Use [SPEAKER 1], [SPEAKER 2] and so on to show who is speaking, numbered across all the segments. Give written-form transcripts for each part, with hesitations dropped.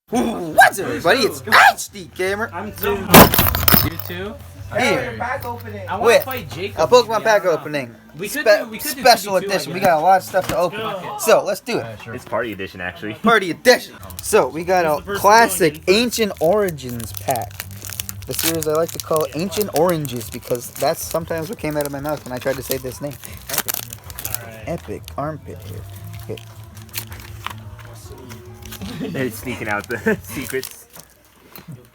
[SPEAKER 1] What's up, everybody? It's HDGamer.
[SPEAKER 2] I'm 2. You 2?
[SPEAKER 1] Here
[SPEAKER 2] Pack opening. I want
[SPEAKER 1] with
[SPEAKER 2] to play Jacob.
[SPEAKER 1] a Pokemon pack opening.
[SPEAKER 2] We could do
[SPEAKER 1] special edition. We got a lot of stuff to open. So let's do it.
[SPEAKER 3] It's party edition, actually.
[SPEAKER 1] Party edition. So we got a classic Ancient Origins pack. The series I like to call Ancient Oranges because that's sometimes what came out of my mouth when I tried to say this name. Epic armpit here. Okay.
[SPEAKER 3] They're sneaking out the secrets.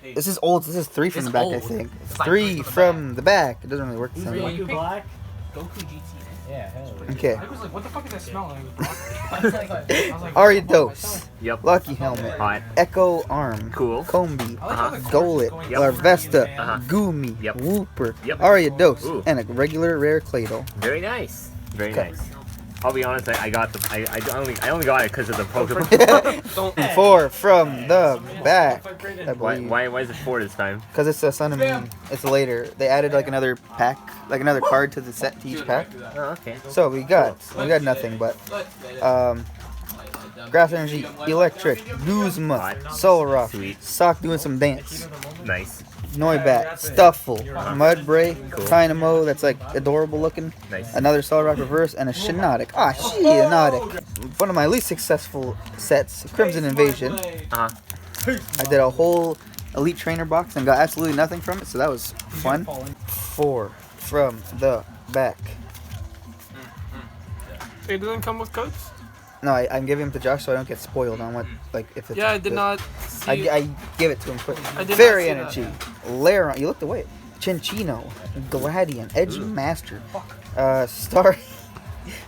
[SPEAKER 1] This is old. This is 3 from the back, I think. 3 from the back. It doesn't really work the same way.
[SPEAKER 2] Goku Black? Goku GT. Yeah, hell yeah.
[SPEAKER 1] Okay.
[SPEAKER 4] I was like, what the fuck is that smell?
[SPEAKER 1] Ariados.
[SPEAKER 3] Yep.
[SPEAKER 1] Lucky Helmet.
[SPEAKER 3] Hot.
[SPEAKER 1] Echo Arm.
[SPEAKER 3] Cool.
[SPEAKER 1] Combi.
[SPEAKER 3] Uh-huh.
[SPEAKER 1] Golet.
[SPEAKER 3] Yep.
[SPEAKER 1] Larvesta.
[SPEAKER 3] Uh-huh.
[SPEAKER 1] Gumi.
[SPEAKER 3] Yep.
[SPEAKER 1] Wooper.
[SPEAKER 3] Yep.
[SPEAKER 1] Ariados.
[SPEAKER 3] Ooh.
[SPEAKER 1] And a regular rare Claydol.
[SPEAKER 3] Very nice. Very
[SPEAKER 1] Okay.
[SPEAKER 3] nice. I'll be honest, I got the I only got it because of the Pokemon.
[SPEAKER 1] 4 from the back. I
[SPEAKER 3] why
[SPEAKER 1] believe.
[SPEAKER 3] is it 4 this time?
[SPEAKER 1] Because it's a Sun and Moon. It's later. They added like another pack, like another card to the set to each pack.
[SPEAKER 3] Oh, okay.
[SPEAKER 1] So we got nothing but Grass Energy, Electric, Guzma, Solrock,
[SPEAKER 3] Sweet.
[SPEAKER 1] Sock doing some dance,
[SPEAKER 3] Nice.
[SPEAKER 1] Noibat, Stuffle, Mudbray, Dynamo that's like adorable looking,
[SPEAKER 3] Nice.
[SPEAKER 1] another Solrock reverse, and a Shiinotic. Ah, Shiinotic. One of my least successful sets, Crimson Invasion.
[SPEAKER 3] Uh-huh.
[SPEAKER 1] I did a whole Elite Trainer box and got absolutely nothing from it, so that was fun. 4 from the back.
[SPEAKER 4] It doesn't come with codes?
[SPEAKER 1] No, I'm giving him to Josh so I don't get spoiled on what, like, if it's.
[SPEAKER 4] Yeah, I did not see
[SPEAKER 1] I give it to him quick.
[SPEAKER 4] I did
[SPEAKER 1] Fairy
[SPEAKER 4] not see
[SPEAKER 1] Energy, Laron, you looked away. Chinchino, Gladian, Edge Master,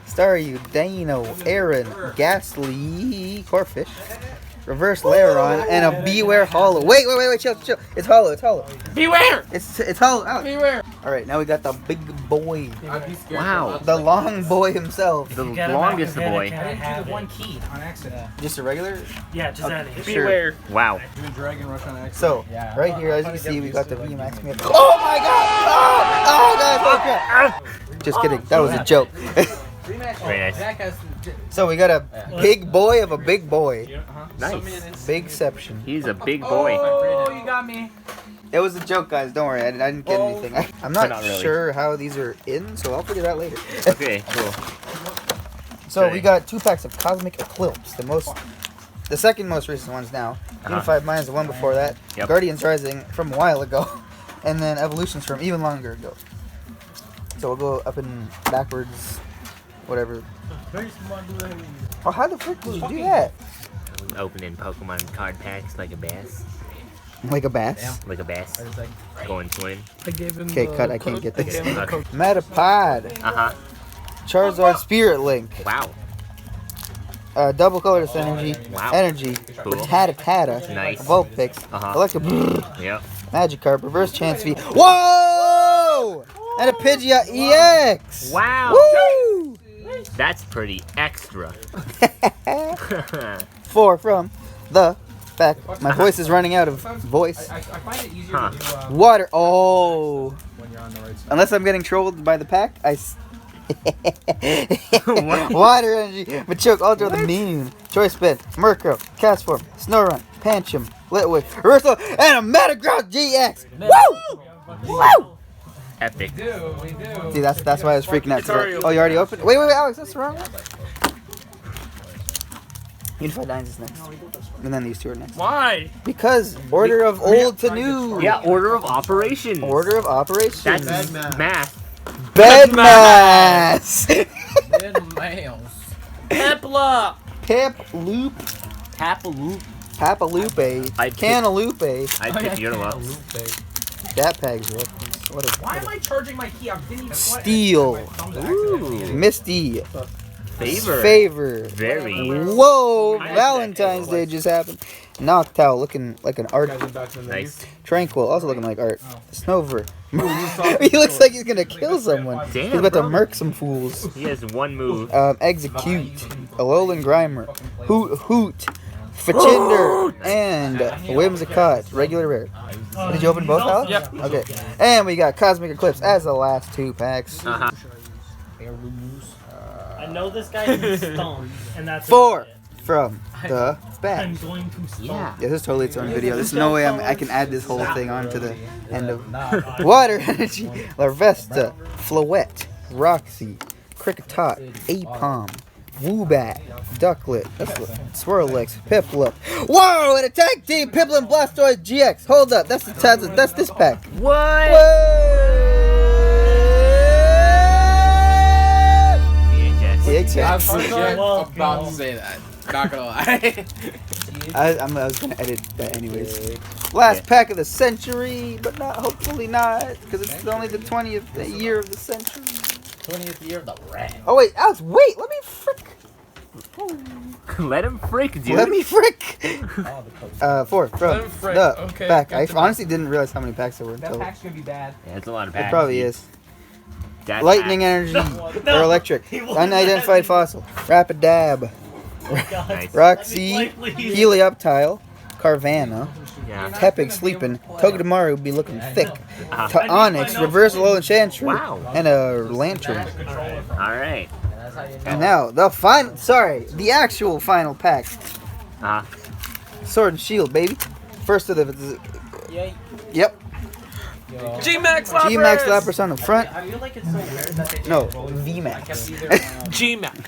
[SPEAKER 1] Staryu, Dino, Aaron, Ghastly, Corphish, Reverse Laron, and a Beware Hollow. Wait, chill. It's hollow.
[SPEAKER 4] Beware!
[SPEAKER 1] It's hollow. Alex.
[SPEAKER 4] Beware!
[SPEAKER 1] All right, now we got the big boy,
[SPEAKER 3] Wow.
[SPEAKER 1] the long boy himself.
[SPEAKER 3] The longest boy.
[SPEAKER 2] I didn't do the one key on accident.
[SPEAKER 1] Just a regular.
[SPEAKER 5] Yeah, just that.
[SPEAKER 1] Sure.
[SPEAKER 4] Beware!
[SPEAKER 3] Wow.
[SPEAKER 1] So, right here, as you can see, we got the VMAX. Oh my god! Oh guys, oh crap! Just kidding, that was a joke.
[SPEAKER 3] Very nice.
[SPEAKER 1] So, we got a big boy of a big boy.
[SPEAKER 3] Nice.
[SPEAKER 1] Bigception.
[SPEAKER 3] He's a big boy.
[SPEAKER 4] Oh, you got me.
[SPEAKER 1] It was a joke, guys, don't worry, I didn't get anything. I'm not
[SPEAKER 3] Not really.
[SPEAKER 1] sure how these are in, so I'll figure that out later.
[SPEAKER 3] Okay, cool.
[SPEAKER 1] So, we got 2 packs of Cosmic Eclipse, the second most recent ones now. Unified Minds, the one before that.
[SPEAKER 3] Yep.
[SPEAKER 1] Guardians Rising from a while ago. And then Evolutions from even longer ago. So we'll go up and backwards, whatever. Oh, how the frick did you do that?
[SPEAKER 3] Opening Pokemon card packs like a bass.
[SPEAKER 1] Like a bass?
[SPEAKER 3] Like a bass. Going swimming.
[SPEAKER 4] I gave him
[SPEAKER 1] Okay,
[SPEAKER 4] the
[SPEAKER 1] cut, I
[SPEAKER 4] code.
[SPEAKER 1] can't get
[SPEAKER 4] I
[SPEAKER 1] this.
[SPEAKER 4] gave him the
[SPEAKER 3] Okay.
[SPEAKER 4] code.
[SPEAKER 1] Metapod.
[SPEAKER 3] Uh-huh.
[SPEAKER 1] Charizard Spirit Link.
[SPEAKER 3] Wow.
[SPEAKER 1] Double Colorless Energy.
[SPEAKER 3] Wow.
[SPEAKER 1] Energy.
[SPEAKER 3] Cool.
[SPEAKER 1] Rattata.
[SPEAKER 3] Nice.
[SPEAKER 1] Vulpix.
[SPEAKER 3] Uh-huh.
[SPEAKER 1] Electabuzz.
[SPEAKER 3] Yep.
[SPEAKER 1] Magikarp. Reverse Chansey. Whoa! And a Pidgeot EX.
[SPEAKER 3] Wow.
[SPEAKER 1] Woo!
[SPEAKER 3] That's pretty extra.
[SPEAKER 1] 4 from the back. My voice is running out of voice.
[SPEAKER 4] I find it easier
[SPEAKER 3] Huh.
[SPEAKER 4] to do
[SPEAKER 1] Water. Oh.
[SPEAKER 4] when you're on the right side.
[SPEAKER 1] Unless I'm getting trolled by the pack,
[SPEAKER 3] What?
[SPEAKER 1] Water Energy. Machoke. Ultra the Moon. Choice Spin. Murkrow. Castform. Snorunt. Pancham. Litwick. Reversal. And a Metagross GX. Woo! Woo!
[SPEAKER 3] Epic.
[SPEAKER 4] We do.
[SPEAKER 1] See, that's why I was freaking out.
[SPEAKER 4] It's already
[SPEAKER 1] Oh, you already opened? Wait, Alex, that's the wrong one. Unified Nines is next. And then these 2 are next.
[SPEAKER 4] Why?
[SPEAKER 1] Because order of old to new.
[SPEAKER 3] Yeah, order of operations.
[SPEAKER 1] Order of operations.
[SPEAKER 3] That's math.
[SPEAKER 1] Bedmass.
[SPEAKER 2] Dead males. Pepla!
[SPEAKER 1] Piploop.
[SPEAKER 3] Tapaloop.
[SPEAKER 1] Papalupe.
[SPEAKER 3] I'd pick-
[SPEAKER 1] Cantaloupe.
[SPEAKER 3] I pick your luck.
[SPEAKER 1] Dat Pag's reference.
[SPEAKER 4] Why am I charging my key? I didn't even
[SPEAKER 1] Steel.
[SPEAKER 3] Ooh.
[SPEAKER 1] Misty.
[SPEAKER 3] Favor.
[SPEAKER 1] Favor.
[SPEAKER 3] Very.
[SPEAKER 1] Whoa! Valentine's Day just happened. Noctowl looking like an art.
[SPEAKER 3] Nice.
[SPEAKER 1] Tranquil also looking like art. Snover. He looks like he's gonna kill someone.
[SPEAKER 3] Damn,
[SPEAKER 1] He's about to
[SPEAKER 3] bro.
[SPEAKER 1] murk some fools.
[SPEAKER 3] He has one move.
[SPEAKER 1] Execute. Alolan Grimer. Hoot. Fachinder. And Whimsicott. Regular rare. Did you open both, Alex?
[SPEAKER 4] Yep.
[SPEAKER 1] Okay. And we got Cosmic Eclipse as the last 2 packs.
[SPEAKER 3] Uh-huh.
[SPEAKER 5] I know this guy is stoned, and that's
[SPEAKER 1] 4 from the back.
[SPEAKER 5] I'm going to stop.
[SPEAKER 3] Yeah.
[SPEAKER 1] Yeah, this is totally its own video. There's no way I can add this whole thing onto the end of Water Energy, Larvesta, Floette, Roxy, Cricketot, Apom, Woobat, Ducklet, Swirlix, Piplup. Whoa! An attack team! Piplup Blastoise GX! Hold up, that's this pack.
[SPEAKER 3] What?
[SPEAKER 1] VHS.
[SPEAKER 6] I was
[SPEAKER 5] Well,
[SPEAKER 6] about to say that. Not gonna lie.
[SPEAKER 1] I was gonna edit that anyways. Last pack of the century, but hopefully not, because it's only the 20th year of the century.
[SPEAKER 2] 20th year of the rat.
[SPEAKER 1] Oh wait, Alex, wait, let me frick.
[SPEAKER 3] Let him freak, dude.
[SPEAKER 1] Let me frick.
[SPEAKER 2] Oh, the coach.
[SPEAKER 1] 4 from
[SPEAKER 6] Let him frick.
[SPEAKER 1] the
[SPEAKER 6] Okay,
[SPEAKER 1] back.
[SPEAKER 6] good
[SPEAKER 1] I
[SPEAKER 6] to know.
[SPEAKER 1] honestly didn't realize how many packs there were.
[SPEAKER 4] That
[SPEAKER 1] Until
[SPEAKER 4] pack's gonna be bad.
[SPEAKER 3] Yeah, it's a lot of
[SPEAKER 1] it
[SPEAKER 3] packs.
[SPEAKER 1] probably is.
[SPEAKER 3] That
[SPEAKER 1] Lightning
[SPEAKER 3] pack.
[SPEAKER 1] energy
[SPEAKER 5] No,
[SPEAKER 1] or electric.
[SPEAKER 5] he won't
[SPEAKER 1] Unidentified
[SPEAKER 5] let me.
[SPEAKER 1] fossil. Rapid dab.
[SPEAKER 5] God,
[SPEAKER 3] Nice.
[SPEAKER 1] Roxy.
[SPEAKER 5] let me play, please.
[SPEAKER 1] Helioptile. Carvanha.
[SPEAKER 3] Yeah.
[SPEAKER 1] Tepig sleeping. Togedemaru would be looking thick.
[SPEAKER 3] Uh-huh.
[SPEAKER 1] To Onyx. Reverse Alolan Chantry.
[SPEAKER 3] Wow.
[SPEAKER 1] And a Lantern.
[SPEAKER 3] All right.
[SPEAKER 2] And that's how you know.
[SPEAKER 1] And now the final. Sorry, the actual final pack.
[SPEAKER 3] Uh-huh.
[SPEAKER 1] Sword and Shield, baby. First of the.
[SPEAKER 2] Yay.
[SPEAKER 1] Yep.
[SPEAKER 2] Yo.
[SPEAKER 6] G-Max Lapras!
[SPEAKER 1] G-Max Lapras on the front.
[SPEAKER 2] I feel like it's so weird that they
[SPEAKER 1] No,
[SPEAKER 2] didn't roll it.
[SPEAKER 1] VMAX.
[SPEAKER 6] G-Max.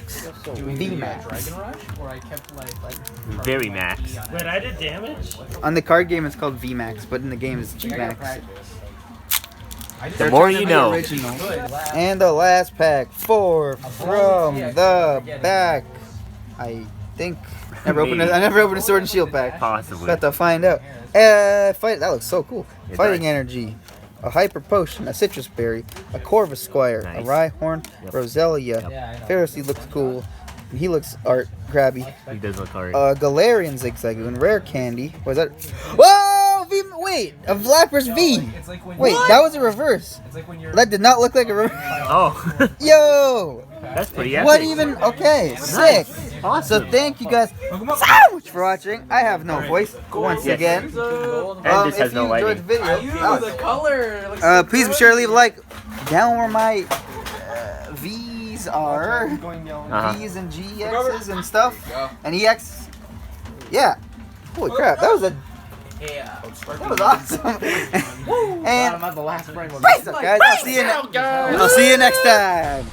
[SPEAKER 1] VMAX.
[SPEAKER 4] Dragon Rush, or I kept like
[SPEAKER 3] Very max.
[SPEAKER 5] Wait, I did damage?
[SPEAKER 1] On the card game, it's called VMAX, but in the game, it's G-Max.
[SPEAKER 3] The more you know.
[SPEAKER 1] Original. And the last pack, 4 from the back. I think. I never opened a Sword and Shield pack.
[SPEAKER 3] Possibly.
[SPEAKER 1] Got to find out. That looks so cool.
[SPEAKER 3] It
[SPEAKER 1] Fighting
[SPEAKER 3] does.
[SPEAKER 1] Energy, a Hyper Potion, a Citrus Berry, a Corvusquire,
[SPEAKER 3] Nice.
[SPEAKER 1] a Rhyhorn,
[SPEAKER 3] Yep.
[SPEAKER 1] Roselia.
[SPEAKER 2] Yeah, I know.
[SPEAKER 1] Pharisee looks cool. He looks art grabby.
[SPEAKER 3] He does look hard.
[SPEAKER 1] Galarian Zigzagoon, Rare Candy. Was that? Whoa! Wait, a Lapras V.
[SPEAKER 4] It's like when
[SPEAKER 1] Wait, that was a reverse.
[SPEAKER 4] It's like when you're.
[SPEAKER 1] That did not look like a reverse.
[SPEAKER 3] Oh.
[SPEAKER 1] Yo!
[SPEAKER 3] That's pretty epic.
[SPEAKER 1] What even? Okay, sick.
[SPEAKER 3] Awesome.
[SPEAKER 1] So thank you guys so much for watching. I have no voice once
[SPEAKER 3] Yes.
[SPEAKER 1] again.
[SPEAKER 3] And this has
[SPEAKER 1] If
[SPEAKER 3] no
[SPEAKER 1] you enjoyed
[SPEAKER 3] lighting.
[SPEAKER 1] the video,
[SPEAKER 6] the color.
[SPEAKER 1] please be sure to leave a like down where my V's are.
[SPEAKER 3] Uh-huh.
[SPEAKER 1] V's and GX's and stuff. And EX. Yeah. Holy crap, that was awesome.
[SPEAKER 2] I'm
[SPEAKER 1] And
[SPEAKER 2] at the last frame of
[SPEAKER 1] peace up, guys. I'll see you next time.